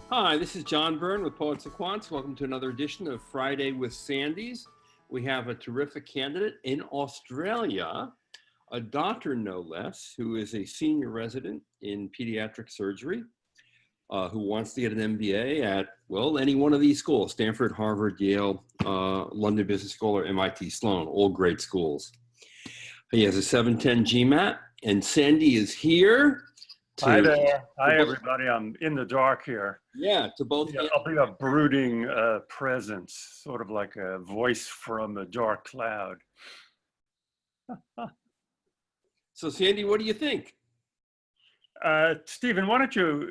Hi, this is John Byrne with Poets&Quants. Welcome to another edition of Friday with Sandys. We have a terrific candidate in Australia, a doctor no less, who is a senior resident in pediatric surgery, who wants to get an MBA at, well, any one of these schools, Stanford, Harvard, Yale, London Business School, or MIT Sloan, all great schools. He has a 710 GMAT, and Sandy is here. Hi there. Hi, everybody. I'm in the dark here. Yeah, to both. Yeah, I'll be a brooding presence, sort of like a voice from a dark cloud. So, Sandy, what do you think? Stephen, why don't you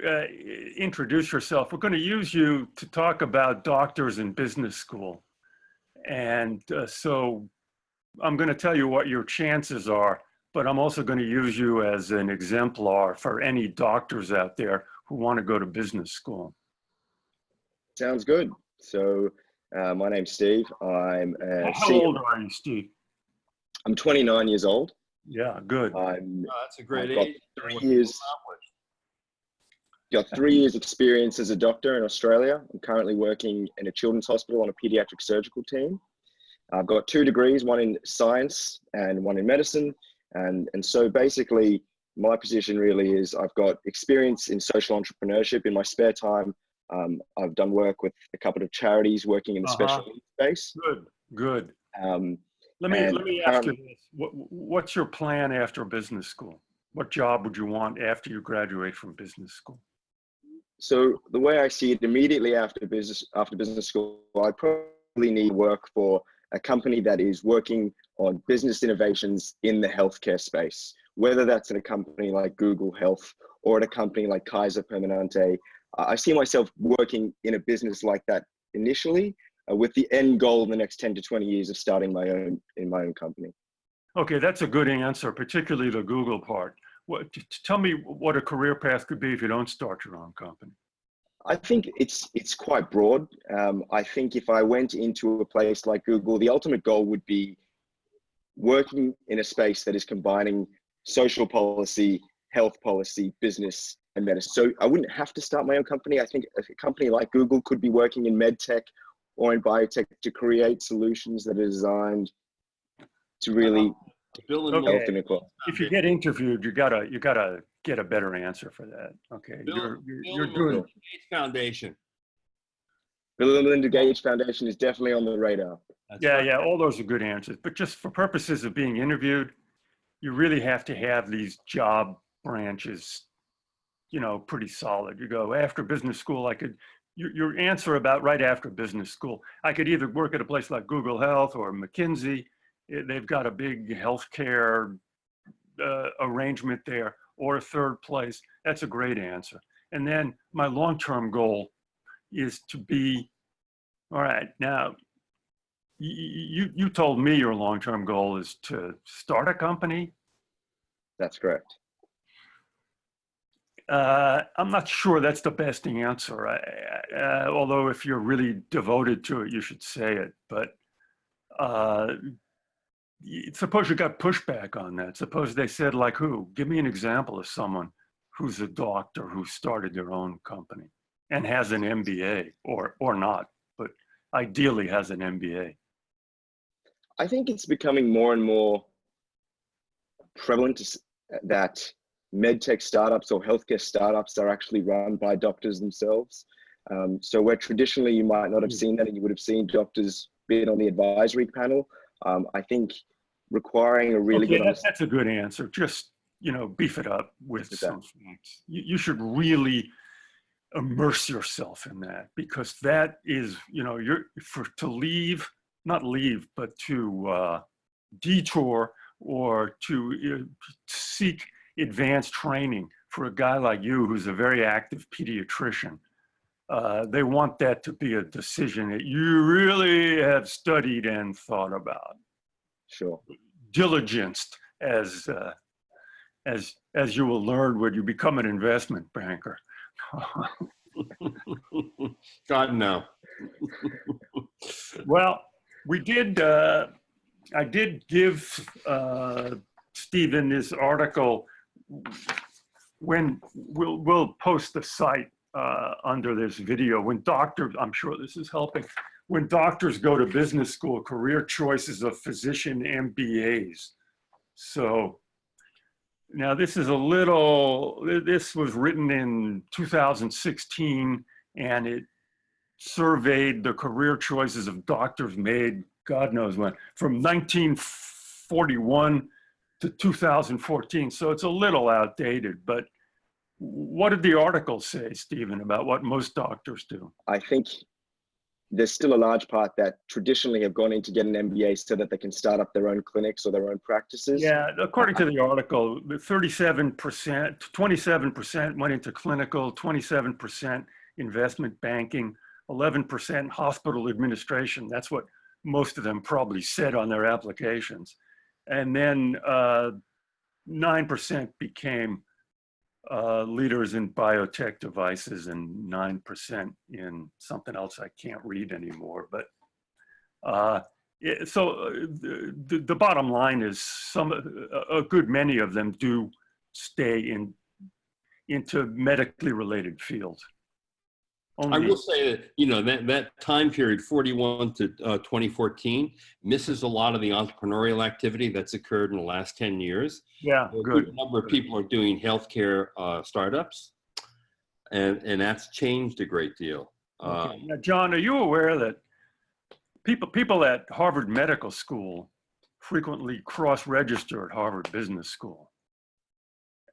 introduce yourself? We're going to use you to talk about doctors in business school. And so I'm going to tell you what your chances are, but I'm also going to use you as an exemplar for any doctors out there who want to go to business school. Sounds good. So my name's Steve. How old are you, Steve? I'm 29 years old. Yeah, good. That's a great I've age. Got 3 years experience as a doctor in Australia. I'm currently working in a children's hospital on a pediatric surgical team. I've got 2 degrees, one in science and one in medicine. And so basically my position really is I've got experience in social entrepreneurship in my spare time. I've done work with a couple of charities working in the special needs space. Good. Let me ask you this. What's your plan after business school? What job would you want after you graduate from business school? So the way I see it, immediately after business school, I probably need work for a company that is working on business innovations in the healthcare space, whether that's in a company like Google Health or at a company like Kaiser Permanente. I see myself working in a business like that initially, with the end goal in the next 10 to 20 years of starting my own company. Okay, that's a good answer, particularly the Google part. Tell me what a career path could be if you don't start your own company. I think it's quite broad. I think if I went into a place like Google, the ultimate goal would be working in a space that is combining social policy, health policy, business, and medicine. So I wouldn't have to start my own company. I think a company like Google could be working in med tech or in biotech to create solutions that are designed to really Bill and health inequality. If you get interviewed, you gotta get a better answer for that. Okay, Bill you're doing Gates Foundation. Bill and Melinda Gates Foundation is definitely on the radar. Yeah, all those are good answers. But just for purposes of being interviewed, you really have to have these job branches, pretty solid. You go after business school, your answer about right after business school, I could either work at a place like Google Health or McKinsey. They've got a big healthcare arrangement there, or a third place. That's a great answer. And then my long-term goal is to be, all right, now, you told me your long-term goal is to start a company. That's correct. I'm not sure that's the best answer. Although if you're really devoted to it, you should say it. But suppose you got pushback on that. Suppose they said, like who? Give me an example of someone who's a doctor who started their own company and has an MBA or not, but ideally has an MBA. I think it's becoming more and more prevalent that medtech startups or healthcare startups are actually run by doctors themselves. So where traditionally you might not have seen that, and you would have seen doctors being on the advisory panel. I think requiring a really good that's a good answer. Just beef it up with some facts. You should really immerse yourself in that, because that is not leave, but to detour or to seek advanced training for a guy like you who's a very active pediatrician. They want that to be a decision that you really have studied and thought about. Sure. Diligenced, as you will learn when you become an investment banker. God, no. Well, I did give Stephen this article. When we'll post the site under this video. When doctors, I'm sure this is helping, when doctors go to business school, career choices of physician MBAs. So now this is this was written in 2016, and it surveyed the career choices of doctors made, God knows when, from 1941 to 2014. So it's a little outdated, but what did the article say, Stephen, about what most doctors do? I think there's still a large part that traditionally have gone in to get an MBA so that they can start up their own clinics or their own practices. Yeah, according to the article, 27% went into clinical, 27% investment banking, 11% hospital administration. That's what most of them probably said on their applications. And then 9% became leaders in biotech devices, and 9% in something else I can't read anymore. But the bottom line is a good many of them do stay into medically related fields. I will say that, you know, that time period, 41 to 2014, misses a lot of the entrepreneurial activity that's occurred in the last 10 years. Yeah, A good. good number of people are doing healthcare startups, and that's changed a great deal. Okay. Now, John, are you aware that people at Harvard Medical School frequently cross-register at Harvard Business School?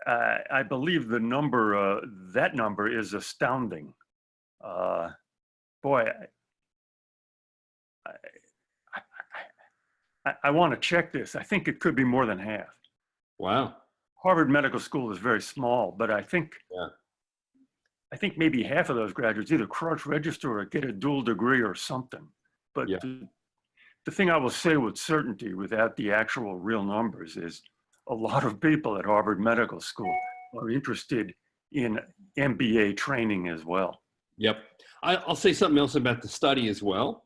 I believe that number is astounding. Boy, I want to check this. I think it could be more than half. Wow. Harvard Medical School is very small, but I think maybe half of those graduates either cross-register or get a dual degree or something. But Yeah. The thing I will say with certainty, without the actual real numbers, is a lot of people at Harvard Medical School are interested in MBA training as well. Yep. I'll say something else about the study as well,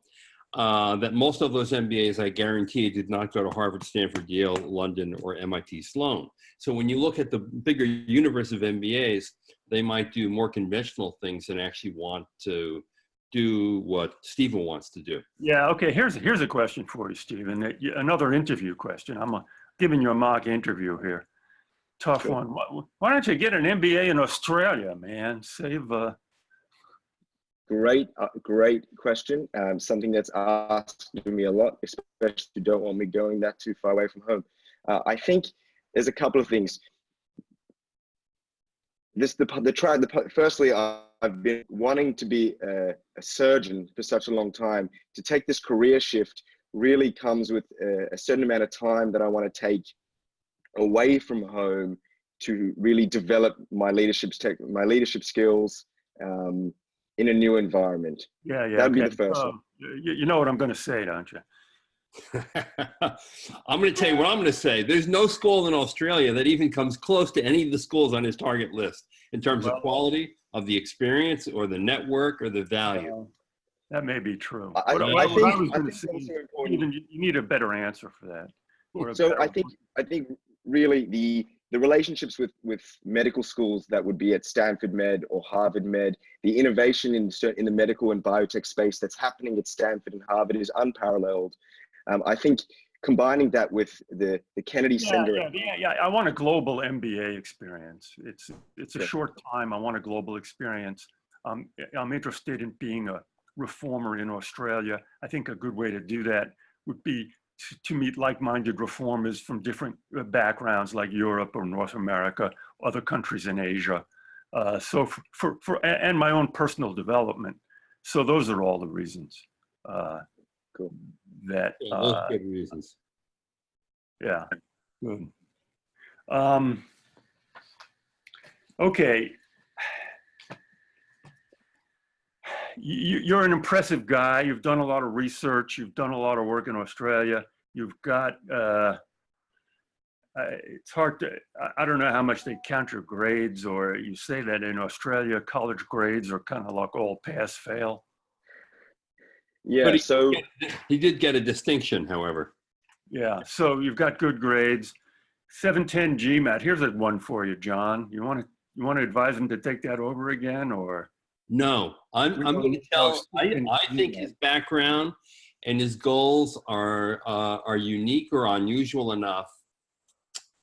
that most of those MBAs, I guarantee, did not go to Harvard, Stanford, Yale, London, or MIT Sloan. So when you look at the bigger universe of MBAs, they might do more conventional things and actually want to do what Stephen wants to do. Yeah, okay, here's a question for you, Stephen. Another interview question. I'm giving you a mock interview here. Tough Sure. one. Why don't you get an MBA in Australia, man? Save Great question. Something that's asked of me a lot, especially if you don't want me going that too far away from home. I think there's a couple of things. Firstly, I've been wanting to be a surgeon for such a long time. To take this career shift really comes with a certain amount of time that I want to take away from home to really develop my leadership skills in a new environment. Yeah. That'd be the first one. You know what I'm going to say, don't you? I'm going to tell you what I'm going to say. There's no school in Australia that even comes close to any of the schools on his target list in terms of quality of the experience or the network or the value. That may be true. I What I was going to say, also important. Stephen, you need a better answer for that. So I think really the relationships with medical schools that would be at Stanford Med or Harvard Med, the innovation in the medical and biotech space that's happening at Stanford and Harvard is unparalleled. I think combining that with the Kennedy Center. Yeah. I want a global MBA experience. It's a short time. I want a global experience. I'm interested in being a reformer in Australia. I think a good way to do that would be to meet like-minded reformers from different backgrounds, like Europe or North America, other countries in Asia. So and my own personal development. So those are all the reasons. Cool. Those are good reasons. Yeah. Good. Okay. You're an impressive guy. You've done a lot of research. You've done a lot of work in Australia. You've got, it's hard to, I don't know how much they count your grades, or you say that in Australia, college grades are kind of like all pass fail. Yeah, but so he did get a distinction, however. Yeah, so you've got good grades. 710 GMAT. Here's a one for you, John. You want to advise him to take that over again, or? No, I'm going to tell. I think his background and his goals are unique or unusual enough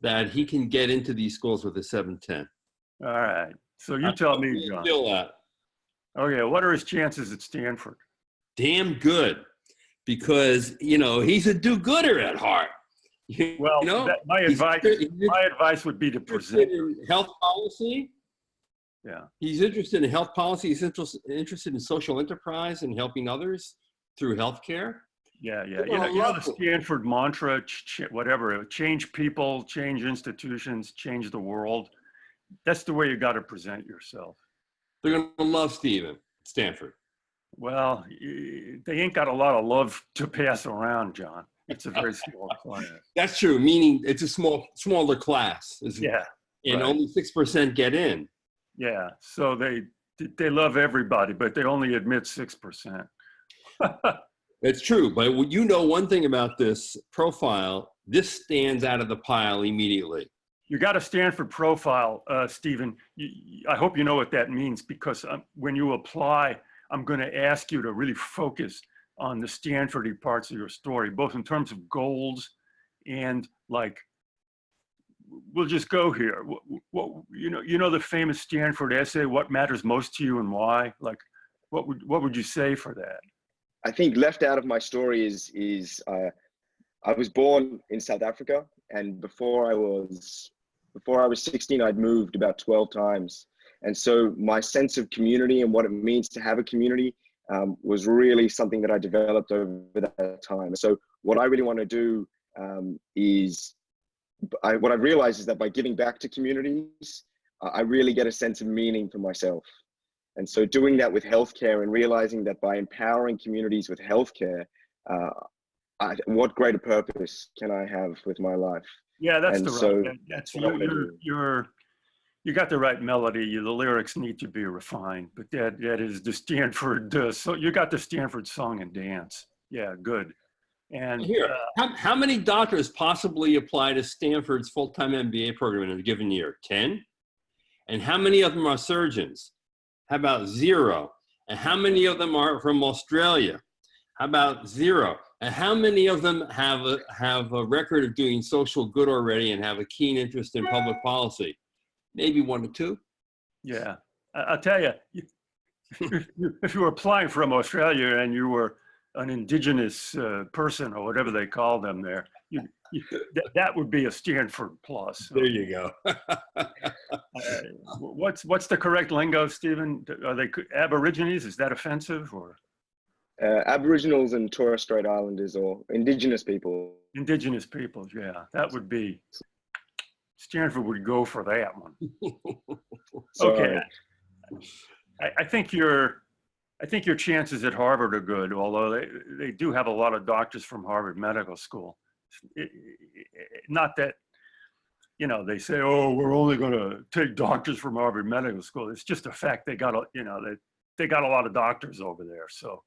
that he can get into these schools with a 710. All right. So you tell me, I John. feel that. Okay, what are his chances at Stanford? Damn good, because he's a do-gooder at heart. Well, my advice would be to present in health policy. Yeah, he's interested in health policy. He's interested in social enterprise and helping others through healthcare. Yeah. The Stanford mantra, whatever, change people, change institutions, change the world. That's the way you got to present yourself. They're going to love Stephen, Stanford. Well, they ain't got a lot of love to pass around, John. It's a very small class. That's true, meaning it's a smaller class. Yeah. And only 6% get in. Yeah, so they love everybody, but they only admit 6%. That's true, but one thing about this profile, this stands out of the pile immediately. You got a Stanford profile, Stephen. I hope you know what that means, because when you apply, I'm going to ask you to really focus on the Stanfordy parts of your story, both in terms of goals and we'll just go here. The famous Stanford essay, "What matters most to you and why?" What would you say for that? I think left out of my story is I was born in South Africa, and before I was 16, I'd moved about 12 times. And so my sense of community and what it means to have a community was really something that I developed over that time. So what I really want to do what I realized is that by giving back to communities, I really get a sense of meaning for myself. And so doing that with healthcare and realizing that by empowering communities with healthcare, what greater purpose can I have with my life? Yeah, that's and the so right. That's you got the right melody. The lyrics need to be refined, but that is the Stanford. So you got the Stanford song and dance. Yeah, good. And here, how many doctors possibly apply to Stanford's full-time MBA program in a given year? 10? And how many of them are surgeons? How about 0? And how many of them are from Australia? How about 0? And how many of them have a record of doing social good already and have a keen interest in public policy? Maybe 1 or 2. Yeah, I'll tell you, if you were applying from Australia and you were an indigenous person or whatever they call them there, that would be a Stanford plus. There you go. What's the correct lingo, Stephen? Are they Aborigines? Is that offensive or? Aboriginals and Torres Strait Islanders, or indigenous people. Indigenous peoples, yeah, that would be. Stanford would go for that one. Okay, I think your chances at Harvard are good, although they do have a lot of doctors from Harvard Medical School. Not that, they say, oh, we're only going to take doctors from Harvard Medical School. It's just a fact. They got a lot of doctors over there. So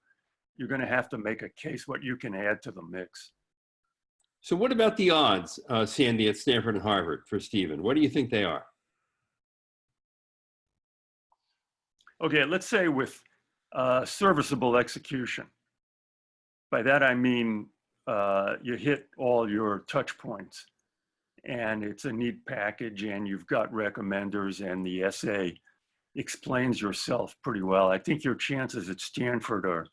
you're going to have to make a case what you can add to the mix. So what about the odds, Sandy, at Stanford and Harvard for Stephen? What do you think they are? Okay, let's say with serviceable execution. By that I mean you hit all your touch points and it's a neat package and you've got recommenders and the essay explains yourself pretty well. I think your chances at Stanford are,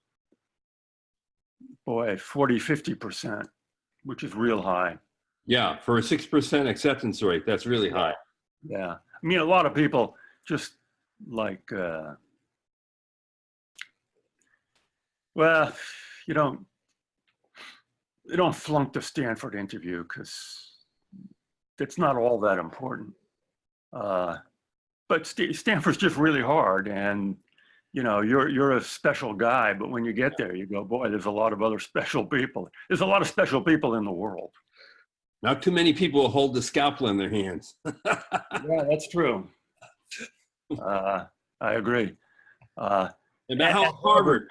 40, 50%, which is real high. Yeah, for a 6% acceptance rate, that's really high. Yeah, I mean, a lot of people just they don't flunk the Stanford interview because it's not all that important. But Stanford's just really hard, and you're a special guy. But when you get there, you go, boy, there's a lot of other special people. There's a lot of special people in the world. Not too many people will hold the scalpel in their hands. Yeah, that's true. I agree. What about Harvard?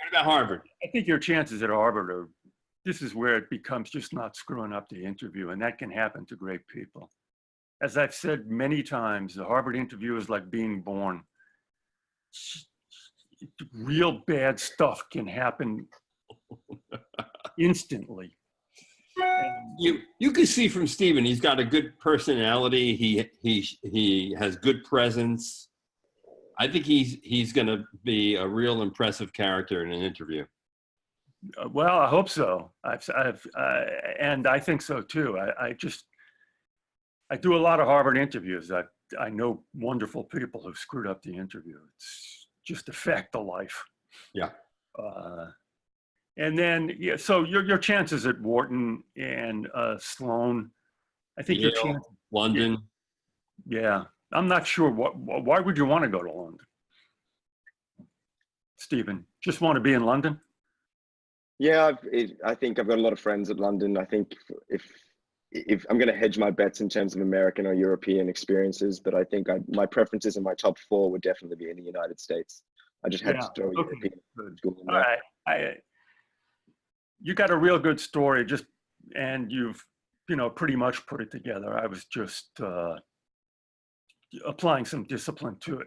I think your chances at Harvard this is where it becomes just not screwing up the interview, and that can happen to great people. As I've said many times, the Harvard interview is like being born. real bad stuff can happen instantly. You can see from Stephen, he's got a good personality. He has good presence. I think he's going to be a real impressive character in an interview. Well, I hope so. And I think so too. I do a lot of Harvard interviews. I know wonderful people who've screwed up the interview. It's just a fact of life. Yeah. And then, yeah, so your chances at Wharton and Sloan, I think your chances. London. Yeah. I'm not sure why would you want to go to London? Stephen, just want to be in London? Yeah, I think I've got a lot of friends at London. I think if I'm going to hedge my bets in terms of American or European experiences, but I think my preferences in my top 4 would definitely be in the United States. I just had to throw European school in there. All right. You got a real good story, and you've, pretty much put it together. I was just applying some discipline to it.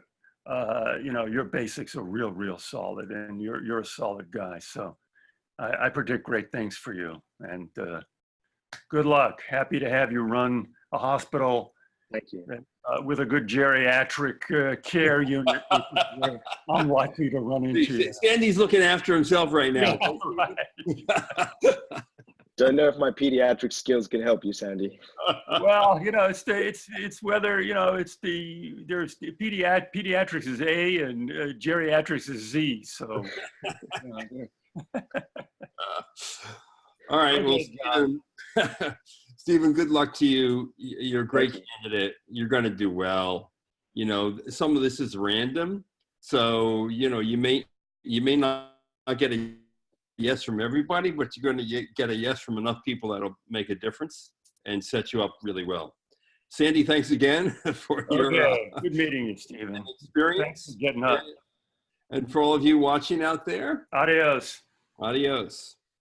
Your basics are real solid, and you're a solid guy. So I predict great things for you, and good luck. Happy to have you run a hospital. Thank you. With a good geriatric care unit, which is unlikely to run into. Sandy's looking after himself right now. Yeah, right. Don't know if my pediatric skills can help you, Sandy. Well, it's whether there's pediatrics is A and geriatrics is Z. So. All right. Well, Stephen, good luck to you. You're a great candidate. You're going to do well. Some of this is random. So, you may not get a yes from everybody, but you're going to get a yes from enough people that'll make a difference and set you up really well. Sandy, thanks again for your good meeting you, Stephen. Experience. Thanks for getting up. And for all of you watching out there, Adios. Adios.